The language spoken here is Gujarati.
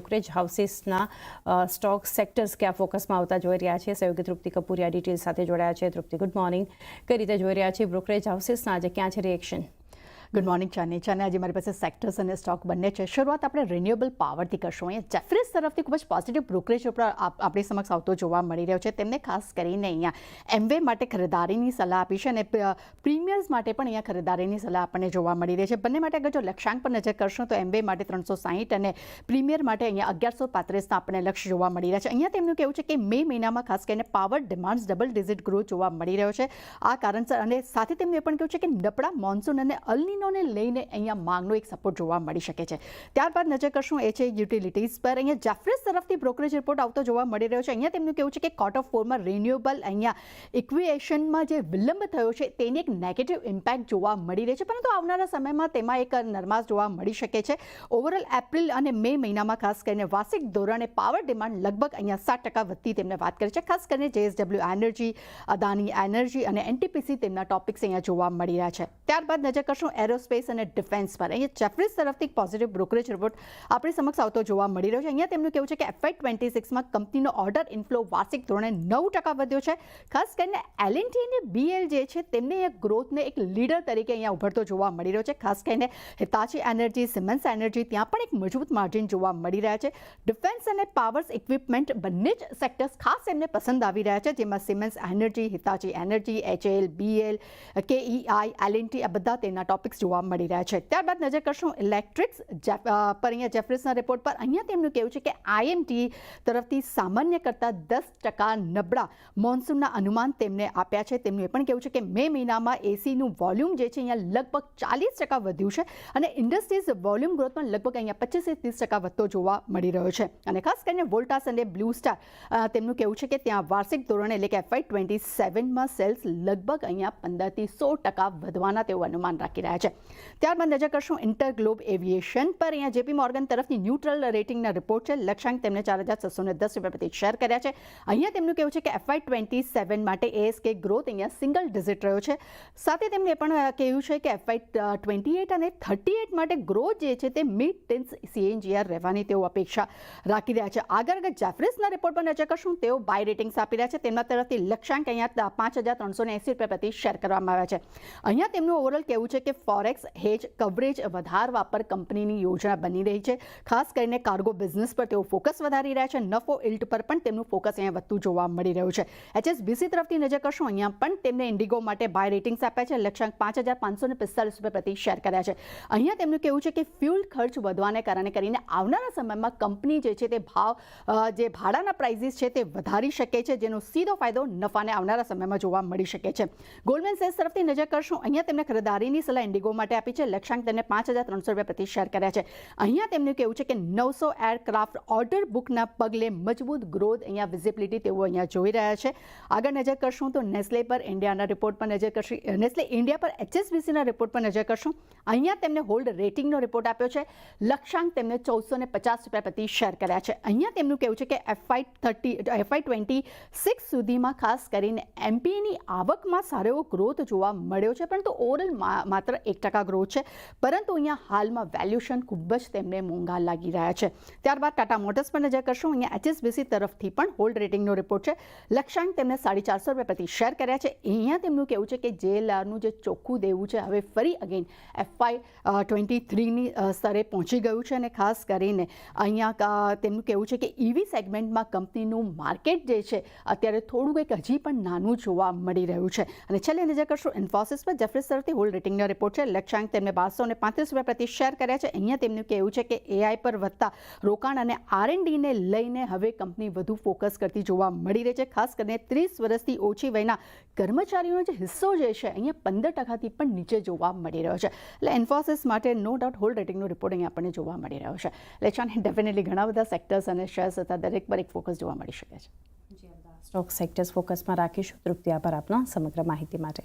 બ્રોકરેજ હાઉસીસના સ્ટોક સેક્ટર્સ ક્યાં ફોકસમાં આવતા જોઈ રહ્યા છે. સહયોગી તૃપ્તિ કપૂરિયા ડિટેલ સાથે જોડાયા છે. તૃપ્તિ, ગુડ મોર્નિંગ. કઈ રીતે જોઈ રહ્યા છે બ્રોકરેજ હાઉસીસના આજે ક્યાં છે રિએક્શન? ગુડ મોર્નિંગ ચાની. આજે મારી પાસે સેક્ટર્સ અને સ્ટોક બંને છે. શરૂઆત આપણે રિન્યુએબલ પાવરથી કરશું. અહીંયા જેફરીઝ તરફથી ખૂબ જ પોઝિટિવ બ્રોકરેજ ઉપર આપણી સમક્ષ આવતો જોવા મળી રહ્યો છે. તેમને ખાસ કરીને અહીંયા એમવે માટે ખરીદારીની સલાહ આપી છે અને પ્રીમિયર્સ માટે પણ અહીંયા ખરીદારીની સલાહ આપણને જોવા મળી રહી છે. બંને માટે અગર જો લક્ષ્યાંક પર નજર કરશું તો એમવે માટે 360 અને પ્રીમિયર માટે અહીંયા 1135ના આપણને લક્ષ્ય જોવા મળી રહ્યા છે. અહીંયા તેમનું કહેવું છે કે મે મહિનામાં ખાસ કરીને power demands double digit growth જોવા મળી રહ્યો છે. આ કારણસર અને સાથે તેમનું એ પણ કહ્યું છે કે નબળા મોન્સૂન અને અલનીનોને લઈને અહીંયા માંગનો એક સપોર્ટ જોવા મળી શકે છે. ત્યારબાદ નજર કરશું એ છે યુટિલિટીઝ પર. અહીંયા જેફરીઝ તરફથી બ્રોકરેજ રિપોર્ટ આવતો જોવા મળી રહ્યો છે. અહીંયા તેમનું કહેવું છે કે Q4માં રિન્યુએબલ અહીંયા ઇક્વિએશનમાં જે વિલંબ થયો છે તેની એક નેગેટિવ ઇમ્પેક્ટ જોવા મળી રહી છે, પરંતુ આવનારા સમયમાં તેમાં એક નરમાશ જોવા મળી શકે છે. ઓવરઓલ એપ્રિલ અને મે મહિનામાં ખાસ કરીને વાર્ષિક ધોરણે પાવર ડિમાન્ડ લગભગ અહીંયા 7% વધતી તેમને વાત કરી છે. ખાસ કરીને JSW એનર્જી, અદાની એનર્જી અને NTPC તેમના ટોપિક્સ અહીંયા જોવા મળી રહ્યા છે. ત્યારબાદ નજર કરશું એરોસ્પેસ અને ડિફેન્સ પર. અહીંયા જેફરીઝ તરફથી પોઝિટિવ બ્રોકરેજ રિપોર્ટ આપણી સમક્ષ આવતો જોવા મળી રહ્યો છે. અહીંયા તેમનું કહેવું છે કે FY26માં કંપનીનો ઓર્ડર ઇન્ફ્લો વાર્ષિક ધોરણે 9% વધ્યો છે. ખાસ કરીને L&T અને BL જે છે તેમને એક ગ્રોથને એક લીડર તરીકે અહીંયા ઉભરતો જોવા મળી રહ્યો છે. ખાસ કરીને હિતાચી એનર્જી, સિમેન્સ એનર્જી ત્યાં પણ એક મજબૂત માર્જિન જોવા મળી રહ્યા છે. ડિફેન્સ અને પાવર્સ ઇક્વિપમેન્ટ બંને જ સેક્ટર્સ ખાસ એમને પસંદ આવી રહ્યા છે, જેમાં siemens energy, Hitachi energy, HAL, BL, KEI, L&T આ બધા તેના ટોપિક્સ જોવા મળી રહ્યા છે. ત્યારબાદ નજર કરશું ઇલેક્ટ્રિક્સ પર. અહીંયા જેફરીઝના રિપોર્ટ પર અહીંયા તેમનું કહેવું છે કે IMT તરફથી સામાન્ય કરતાં 10% નબળા મોન્સૂનના અનુમાન તેમને આપ્યા છે. તેમનું એ પણ કહેવું છે કે મે મહિનામાં એસીનું વોલ્યુમ જે છે અહીંયા લગભગ 40% વધ્યું છે અને ઇન્ડસ્ટ્રીઝ વોલ્યુમ ગ્રોથમાં લગભગ અહીંયા 25-30% વધતો જોવા મળી રહ્યો છે. અને ખાસ કરીને વોલ્ટાસ અને બ્લુ સ્ટાર તેમનું કહેવું છે કે ત્યાં વાર્ષિક ધોરણે એટલે કે FY27માં સેલ્સ લગભગ અહીંયા 15% વધવાના તેઓ અનુમાન રાખી રહ્યા છે. ત્યારબાદ નજર કરશું ઇન્ટરગ્લોબ એવિએશન પર. અહીંયા JP મોર્ગન તરફથી ન્યુટ્રલ રેટિંગના રિપોર્ટ છે. લક્ષ્યાંક તેમને 4,610 પ્રતિ શેર કર્યા છે. અહીંયા તેમનું કહેવું છે કે FY27 માટે ASK ગ્રોથ અહીંયા સિંગલ ડિજિટ રહ્યો છે. સાથે તેમણે પણ કહ્યું છે કે FY28 અને 38 માટે ગ્રોથ જે છે તે મિડ ટેન્સ CAGR રહેવાની તેઓ અપેક્ષા રાખી રહ્યા છે. આગળ જેફરીઝના રિપોર્ટ પર નજર કરશું. તેઓ બાય રેટિંગ્સ આપી રહ્યા છે. તેમના તરફથી લક્ષ્યાંક અહીંયા 5,380 પ્રતિ શેર કરવામાં આવ્યા છે. અહીંયા તેમનું ઓવરઓલ કહેવું છે કે ફોરેક્સ હેજ કવરેજ વધારવા પર કંપનીની યોજના બની રહી છે. ખાસ કરીને કાર્ગો બિઝનેસ પર તેઓ ફોકસ વધારી રહ્યા છે. નફો ઇલ્ટ પર પણ તેમનું ફોકસ અહીંયા વધતું જોવા મળી રહ્યું છે. HSBC તરફથી નજર કરશું. અહીંયા પણ તેમને ઇન્ડિગો માટે બાય રેટિંગ્સ આપ્યા છે. લક્ષ્યાંક 5,545 પ્રતિ શેર કર્યા છે. અહીંયા તેમનું કહેવું છે કે ફ્યુલ ખર્ચ વધવાને કારણે કરીને આવનારા સમયમાં કંપની જે છે તે જે ભાડાના પ્રાઇઝીસ છે તે વધારી શકે છે, જેનો સીધો ફાયદો નફાને આવનારા સમયમાં જોવા મળી શકે છે. ગોલ્ડમેન સેક્સ તરફથી નજર કરશું. અહીંયા તેમને ખરીદારીની સલાહ ઇન્ડિગો માટે આપી છે. લક્ષ્યાંક તેમને 5,300 પ્રતિ શેર કર્યા છે. અહીંયા તેમનું કહેવું છે કે 900 એરક્રાફ્ટ ઓર્ડર બુકના પગલે મજબૂત ગ્રોથ અહીંયા વિઝિબિલિટી તેઓ અહીંયા જોઈ રહ્યા છે. આગળ નજર કરશું તો નેસ્લે પર ઇન્ડિયાના રિપોર્ટ પર નજર કરશું. નેસ્લે ઇન્ડિયા પર HSBCના રિપોર્ટ પર નજર કરશું. અહીંયા તેમને હોલ્ડ રેટિંગનો રિપોર્ટ આપ્યો છે. લક્ષ્યાંક તેમને 1450 પ્રતિ શેર કર્યા છે. અહીંયા તેમનું કહેવું છે કે FY26 સુધીમાં ખાસ કરીને MPની આવકમાં સારો એવો ગ્રોથ જોવા મળ્યો છે, પરંતુ ઓવરઓલ માત્ર 1% ગ્રોથ છે. પરંતુ અહીંયા હાલમાં વેલ્યુએશન ખૂબ જ તેમને મોંઘા લાગી રહ્યા છે. ત્યારબાદ ટાટા મોટર્સ પર નજર કરશું. અહીંયા HSBC તરફથી પણ હોલ્ડ રેટિંગનો રિપોર્ટ છે. લક્ષ્યાંક તેમને 450 પ્રતિ શેર કર્યા છે. અહીંયા તેમનું કહેવું છે કે JLRનું જે ચોખ્ખું દેવું છે હવે ફરી અગેન FY23ની સ્તરે પહોંચી ગયું છે અને ખાસ કરીને અહીંયા તેમનું કહેવું છે કે EV સેગમેન્ટમાં કંપનીનું માર્કેટ જે છે અત્યારે થોડું કંઈક હજી પણ નાનું જોવા મળી રહ્યું છે. અને છેલ્લે નજર કરશું ઇન્ફોસિસ પર. જેફરીઝ તરફથી હોલ્ડ રેટિંગનો રિપોર્ટ છે. લક્ષ્યાંક તેમને 1235 પ્રતિ શેર કર્યા છે. અહીંયા તેમનું કહેવું છે કે AI પર વધતા રોકાણ અને R&Dને લઈને હવે કંપની વધુ ફોકસ કરતી જોવા મળી રહી છે. ખાસ કરીને 30 વર્ષથી ઓછી વયના કર્મચારીઓનો જે હિસ્સો જે છે અહીંયા 15%થી પણ નીચે જોવા મળી રહ્યો છે. એટલે ઇન્ફોસિસ માટે નો ડાઉટ હોલ્ડ રેટિંગનો રિપોર્ટ અહીંયા આપણને જોવા મળી રહ્યો છે. એટલે ડેફિનેટલી ઘણા બધા સેક્ટર્સ અને શેર્સ હતા, દરેક પર એક ફોકસ જોવા મળી શકે છે. સ્ટોક સેક્ટર્સ ફોકસમાં રાખીશું. તૃપ્તિ, આભાર આપના સમગ્ર માહિતી માટે.